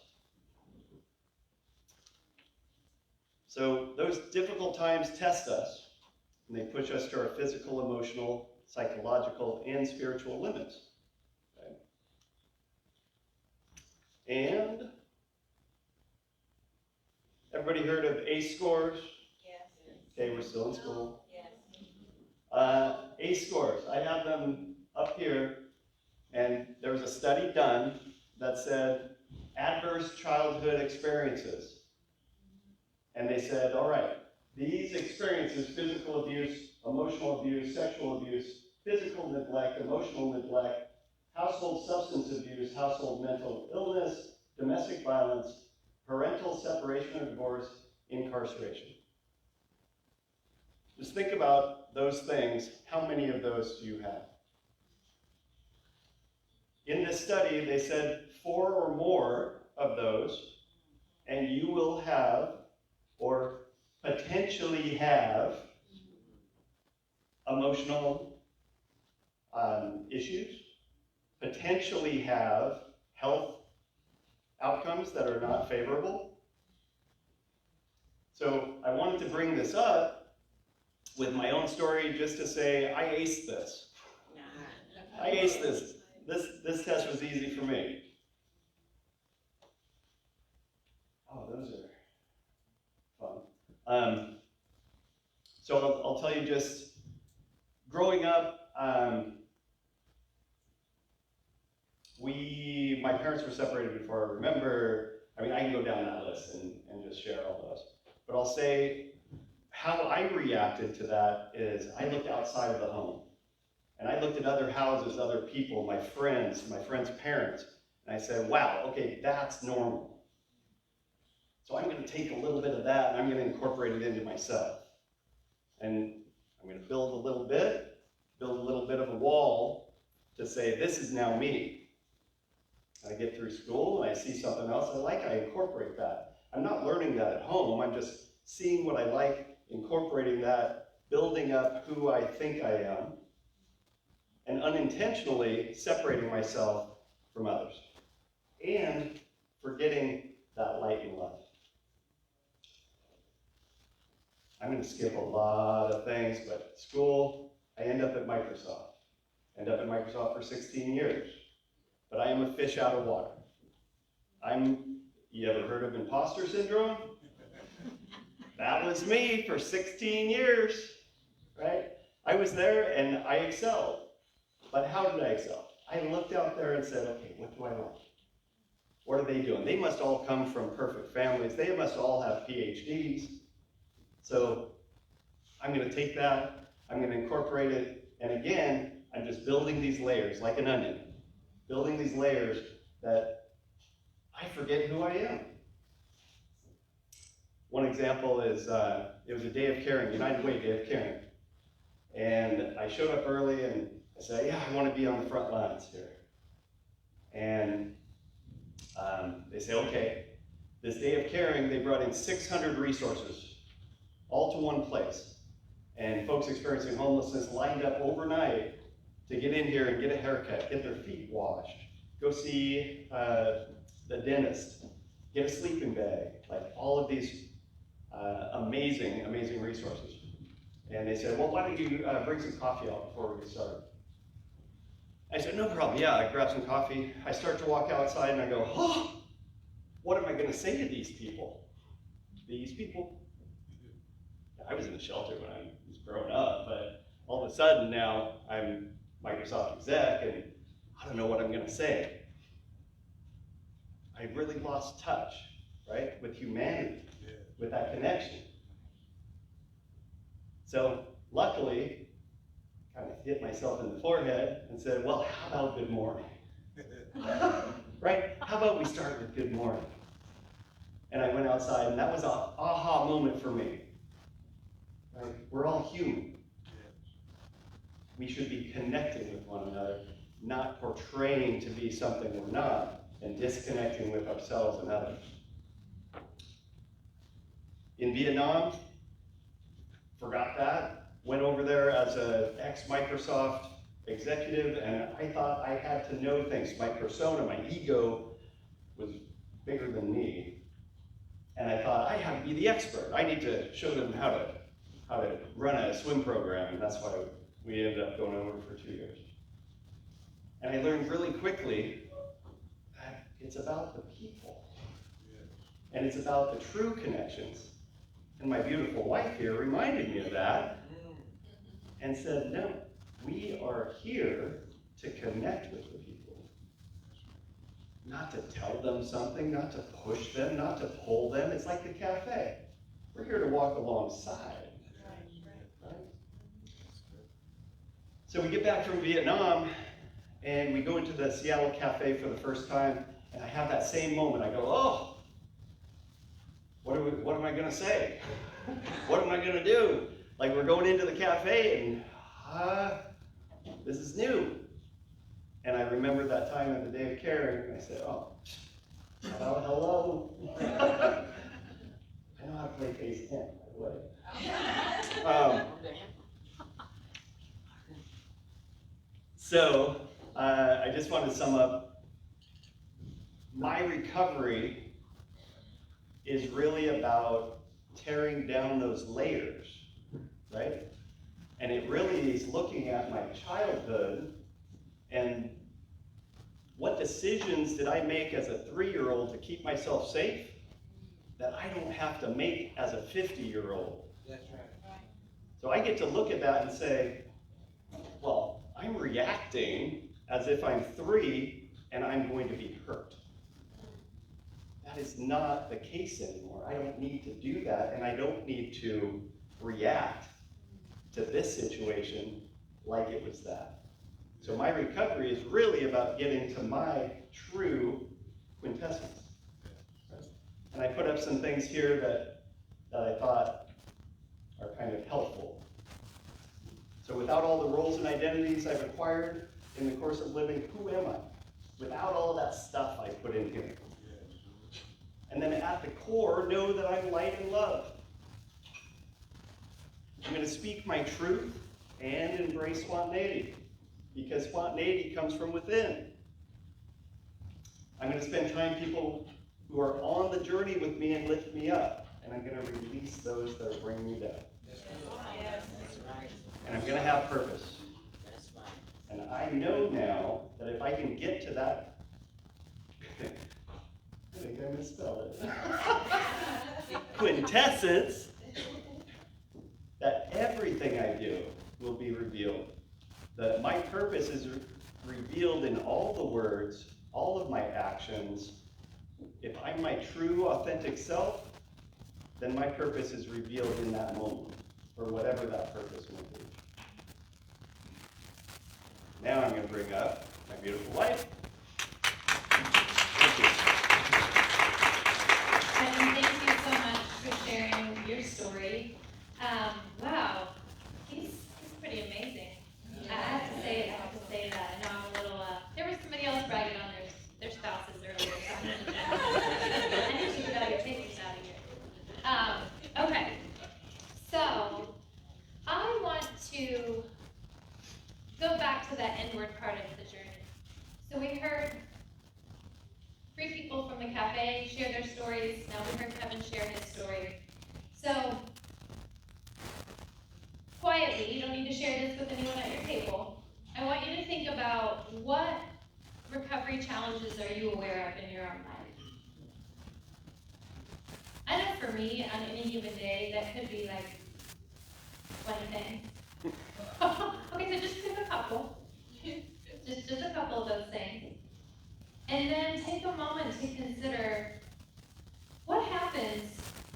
So those difficult times test us, and they push us to our physical, emotional, psychological, and spiritual limits. Okay? And everybody heard of ACE scores? Yes. Okay, we're still in school. Yes. ACE scores, I have them up here, and there was a study done that said adverse childhood experiences. And they said, all right, these experiences, physical abuse, emotional abuse, sexual abuse, physical neglect, emotional neglect, household substance abuse, household mental illness, domestic violence, parental separation or divorce, incarceration. Just think about those things. How many of those do you have? In this study, they said 4 or more of those, and you will have, or potentially have, emotional issues, potentially have health outcomes that are not favorable. So I wanted to bring this up with my own story just to say, I aced this. I aced this. this test was easy for me. Oh, those are fun. So I'll tell you just, growing up, my parents were separated before I remember. I mean, I can go down that list and just share all those. But I'll say how I reacted to that is I looked outside of the home. And I looked at other houses, other people, my friends' parents, and I said, wow, okay, that's normal. So I'm going to take a little bit of that and I'm going to incorporate it into myself. And I'm going to build a little bit of a wall to say, this is now me. I get through school and I see something else I like, I incorporate that. I'm not learning that at home, I'm just seeing what I like, incorporating that, building up who I think I am, and unintentionally separating myself from others. And forgetting that light and love. I'm going to skip a lot of things, but school, I end up at Microsoft. For 16 years. But I am a fish out of water. You ever heard of imposter syndrome? That was me for 16 years, right? I was there and I excelled. But how did I excel? I looked out there and said, okay, what do I like? What are they doing? They must all come from perfect families. They must all have PhDs. So I'm going to take that, I'm going to incorporate it, and again, I'm just building these layers like an onion. Building these layers that I forget who I am. One example is, it was a day of caring, United Way Day of Caring. And I showed up early and I said, yeah, I want to be on the front lines here. And they say, okay, this Day of Caring, they brought in 600 resources, all to one place. And folks experiencing homelessness lined up overnight to get in here and get a haircut, get their feet washed, go see the dentist, get a sleeping bag, like all of these amazing, amazing resources. And they said, well, why don't you bring some coffee out before we get started? I said, no problem, yeah, I grab some coffee. I start to walk outside and I go, oh, what am I gonna say to these people? These people? I was in the shelter when I was growing up, but all of a sudden now I'm Microsoft exec, and I don't know what I'm going to say. I really lost touch, right, with humanity, with that connection. So luckily, kind of hit myself in the forehead and said, well, how about good morning? Right? How about we start with good morning? And I went outside, and that was an aha moment for me. Right? We're all human. We should be connecting with one another, not portraying to be something we're not, and disconnecting with ourselves and others. In Vietnam, forgot that, went over there as an ex-Microsoft executive, and I thought I had to know things. My persona, my ego was bigger than me. And I thought, I have to be the expert. I need to show them how to run a swim program, and that's why we ended up going over for 2 years. And I learned really quickly that it's about the people. And it's about the true connections. And my beautiful wife here reminded me of that and said, no, we are here to connect with the people. Not to tell them something, not to push them, not to pull them. It's like the cafe. We're here to walk alongside. Right? So we get back from Vietnam, and we go into the Seattle Cafe for the first time, and I have that same moment. I go, oh, what am I going to say? What am I going to do? Like, we're going into the cafe, and this is new. And I remember that time at the Day of Caring, and I said, oh, hello. I know how to play phase 10, by the way. So, I just want to sum up. My recovery is really about tearing down those layers, right? And it really is looking at my childhood and What decisions did I make as a 3-year-old to keep myself safe that I don't have to make as a 50-year-old? That's right. So I get to look at that and say, well, I'm reacting as if I'm 3 and I'm going to be hurt. That is not the case anymore. I don't need to do that, and I don't need to react to this situation like it was that. So my recovery is really about getting to my true quintessence. And I put up some things here that I thought are kind of helpful. So without all the roles and identities I've acquired in the course of living, who am I? Without all of that stuff I put in here. And then at the core, know that I'm light and love. I'm going to speak my truth and embrace spontaneity, because spontaneity comes from within. I'm going to spend time with people who are on the journey with me and lift me up, and I'm going to release those that are bringing me down. And I'm going to have purpose. And I know now that if I can get to that, I think I misspelled it, quintessence, that everything I do will be revealed. That my purpose is revealed in all the words, all of my actions. If I'm my true, authentic self, then my purpose is revealed in that moment, or whatever that purpose may be. Now I'm going to bring up my beautiful wife. Thank you. Kevin, thank you so much for sharing your story. Wow, he's pretty amazing. I have to say that. I know I'm a little, there was somebody else bragging on their spouses earlier, so I need to get out your papers out of here. Okay, so I want to go back to that inward part of the journey. So we heard 3 people from the cafe share their stories. Now we heard Kevin share his story. So quietly, you don't need to share this with anyone at your table. I want you to think about what recovery challenges are you aware of in your own life? I know for me, on any given day, that could be like 20 things. Okay, so just pick a couple. Just a couple of those things. And then take a moment to consider what happens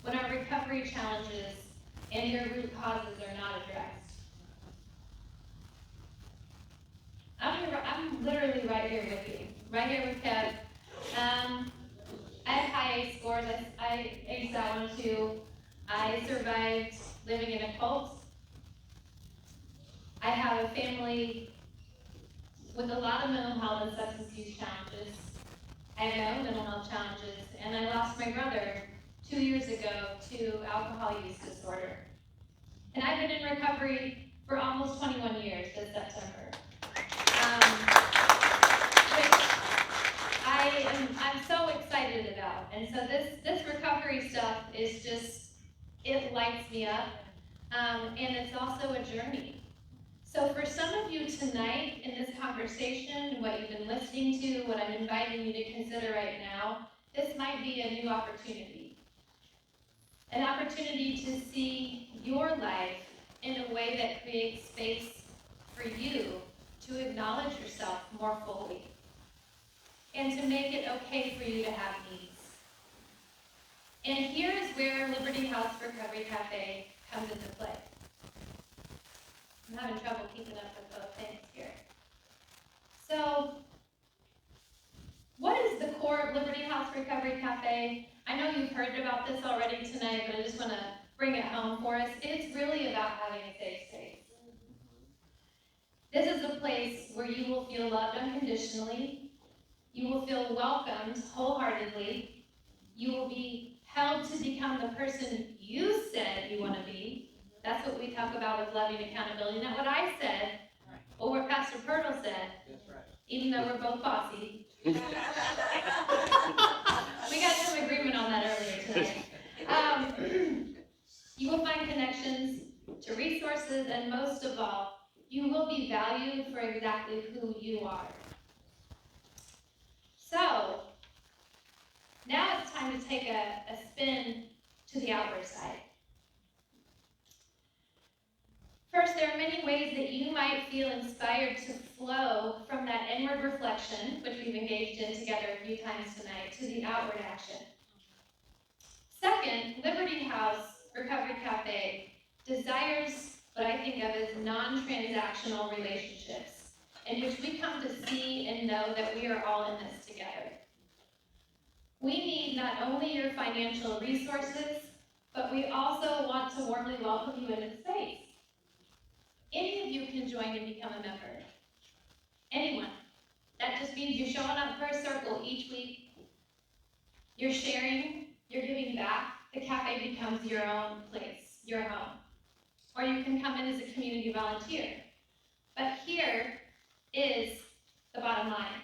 when our recovery challenges and your root causes are not addressed. I'm literally right here with you, right here with Kev. I have high ACE scores. I aced that one too. I survived living in a cult. I have a family with a lot of mental health and substance use challenges. I have my own mental health challenges, and I lost my brother 2 years ago to alcohol use disorder. And I've been in recovery for almost 21 years this September. Which I'm so excited about. And so this recovery stuff is just, it lights me up. And it's also a journey. So for some of you tonight in this conversation, what you've been listening to, what I'm inviting you to consider right now, this might be a new opportunity. An opportunity to see your life in a way that creates space for you to acknowledge yourself more fully and to make it okay for you to have needs. And here is where Liberty House Recovery Cafe comes into play. I'm having trouble keeping up with both things here. So, what is the core of Liberty House Recovery Cafe? I know you've heard about this already tonight, but I just want to bring it home for us. It's really about having a safe space. This is a place where you will feel loved unconditionally. You will feel welcomed wholeheartedly. You will be held to become the person you said you want to be. That's what we talk about with loving accountability. Not what I said, or what Pastor Pirtle said. That's right. Even though we're both bossy. We got some agreement on that earlier tonight. You will find connections to resources, and most of all, you will be valued for exactly who you are. So, now it's time to take a spin to the outward side. First, there are many ways that you might feel inspired to flow from that inward reflection, which we've engaged in together a few times tonight, to the outward action. Second, Liberty House Recovery Cafe desires what I think of as non-transactional relationships, in which we come to see and know that we are all in this together. We need not only your financial resources, but we also want to warmly welcome you into the space. Any of you can join and become a member. Anyone. That just means you're showing up for a circle each week. You're sharing, you're giving back. The cafe becomes your own place, your home. Or you can come in as a community volunteer. But here is the bottom line.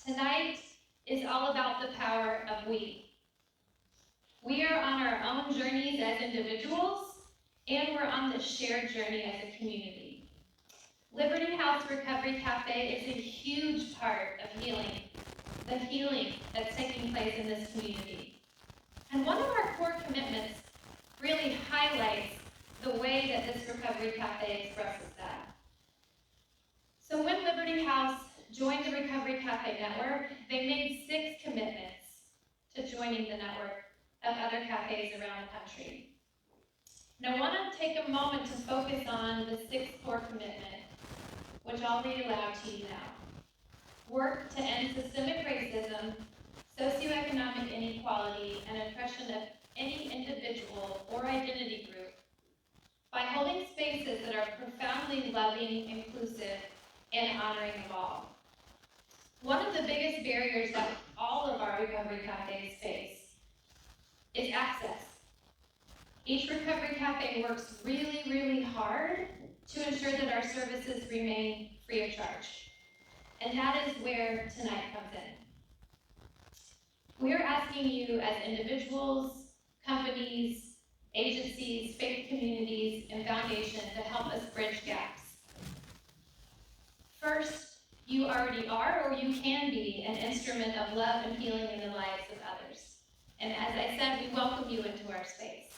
Tonight is all about the power of we. We are on our own journeys as individuals, and we're on the shared journey as a community. Liberty House Recovery Cafe is a huge part of healing, the healing that's taking place in this community. And one of our core commitments really highlights the way that this Recovery Cafe expresses that. So when Liberty House joined the Recovery Cafe network, they made 6 commitments to joining the network of other cafes around the country. Now I want to take a moment to focus on the 6th core commitment, which I'll read aloud to you now. Work to end systemic racism, socioeconomic inequality, and oppression of any individual or identity group by holding spaces that are profoundly loving, inclusive, and honoring of all. One of the biggest barriers that all of our recovery cafes face is access. Each recovery cafe works really, really hard to ensure that our services remain free of charge. And that is where tonight comes in. We are asking you as individuals, companies, agencies, faith communities, and foundations to help us bridge gaps. First, you already are, or you can be, an instrument of love and healing in the lives of others. And as I said, we welcome you into our space.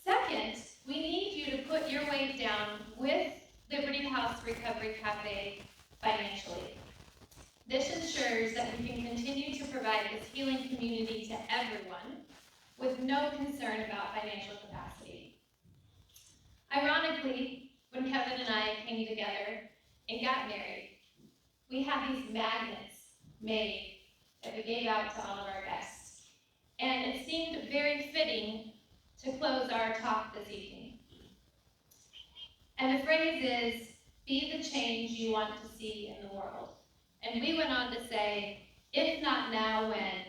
Second, we need you to put your weight down with Liberty House Recovery Cafe financially. This ensures that we can continue to provide this healing community to everyone with no concern about financial capacity. Ironically, when Kevin and I came together and got married, we had these magnets made that we gave out to all of our guests. And it seemed very fitting to close our talk this evening. And the phrase is, be the change you want to see in the world. And we went on to say, if not now, when?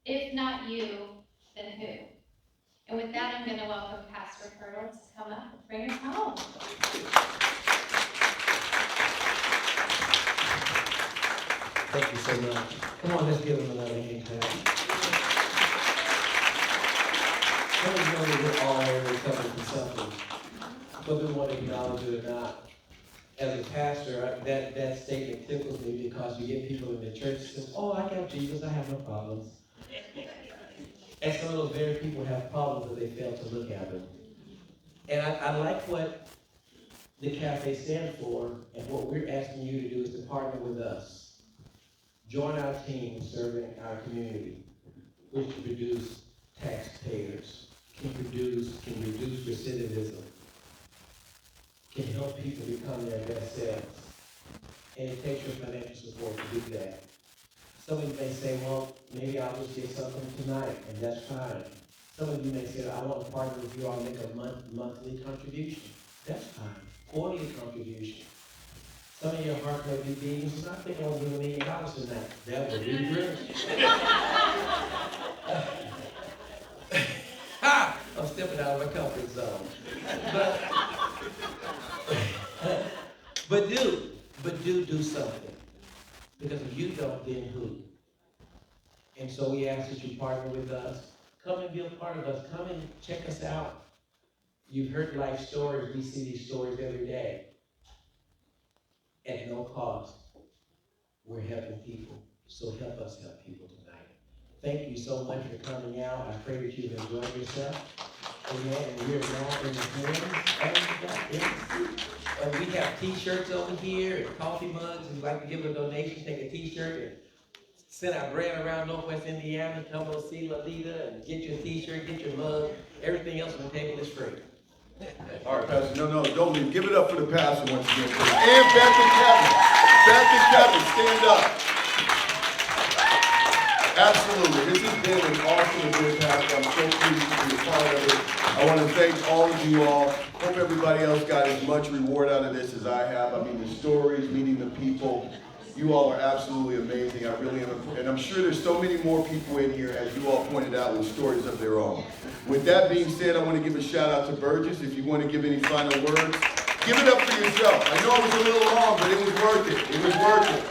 If not you, then who? And with that, I'm going to welcome Pastor Hurdle to come up and bring us home. Thank you so much. Come on, let's give him another hand clap. Some of you know that we're all recovering from something, whether we want to acknowledge it or not. As a pastor, that statement tickles me because you get people in the church that say, oh, I got Jesus, I have no problems. And some of those very people have problems, but they fail to look at them. And I like what the cafe stands for, and what we're asking you to do is to partner with us. Join our team serving our community, which can reduce taxpayers, can reduce recidivism, can help people become their best selves. And it takes your financial support to do that. Some of you may say, well, maybe I'll just get something tonight, and that's fine. Some of you may say, I want to partner with you, I'll make a monthly contribution. That's fine. Quarterly contribution. Some of your heart may be beating, so I think I'll give $1 million tonight. That would be great. I'm stepping out of my comfort zone. But do something. Because if you don't, then who? And so we ask that you partner with us. Come and be a part of us. Come and check us out. You've heard life stories. We see these stories every day. At no cost, we're helping people. So help us help people tonight. Thank you so much for coming out. I pray that you've enjoyed yourself. Amen. And we're now in the hands. And we have t-shirts over here and coffee mugs. If you'd like to give a donation, take a t-shirt and send our brand around Northwest Indiana. Come on, see Lalita and get your t-shirt, get your mug. Everything else on the table is free. All right, Pastor, no, don't leave. Give it up for the pastor once again. And Beth and Kevin. Beth and Kevin, stand up. Absolutely. This has been an awesome event, Pastor. I'm so pleased to be a part of it. I want to thank all of you all. Hope everybody else got as much reward out of this as I have. I mean, the stories, meeting the people. You all are absolutely amazing. I really am. And I'm sure there's so many more people in here, as you all pointed out, with stories of their own. With that being said, I want to give a shout out to Burgess. If you want to give any final words, give it up for yourself. I know it was a little long, but it was worth it. It was worth it.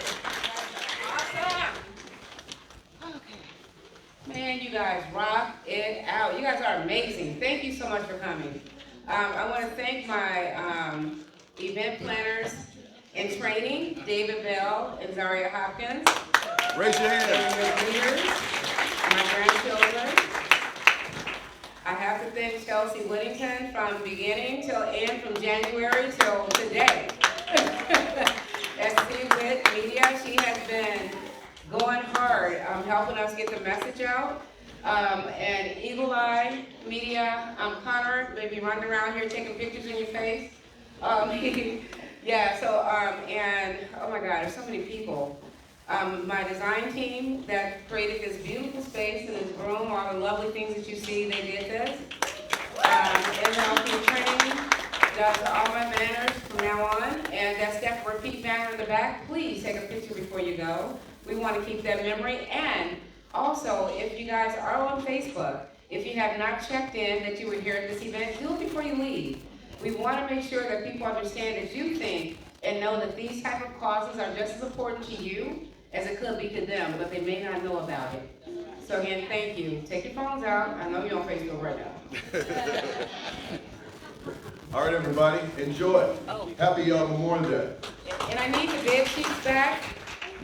Man, you guys rock it out. You guys are amazing. Thank you so much for coming. I want to thank my event planners in training, David Bell and Zaria Hopkins. Raise your hand. And your leaders, my grandchildren. I have to thank Chelsea Whittington from beginning till end, from January till today. SC with Media, she has been going hard, helping us get the message out. And Eagle Eye Media, Connor, maybe running around here taking pictures in your face. Yeah, so, and oh my God, there's so many people. My design team that created this beautiful space in this room, all the lovely things that you see, they did this. NLP training does all my banners from now on, and that step repeat banner in the back, please take a picture before you go. We want to keep that memory. And also, if you guys are on Facebook, if you have not checked in that you were here at this event, do it before you leave. We want to make sure that people understand that you think and know that these type of causes are just as important to you as it could be to them, but they may not know about it. So again, thank you. Take your phones out. I know you're on Facebook right now. All right, everybody, enjoy. Happy Memorial Day. And I need the bed sheets back.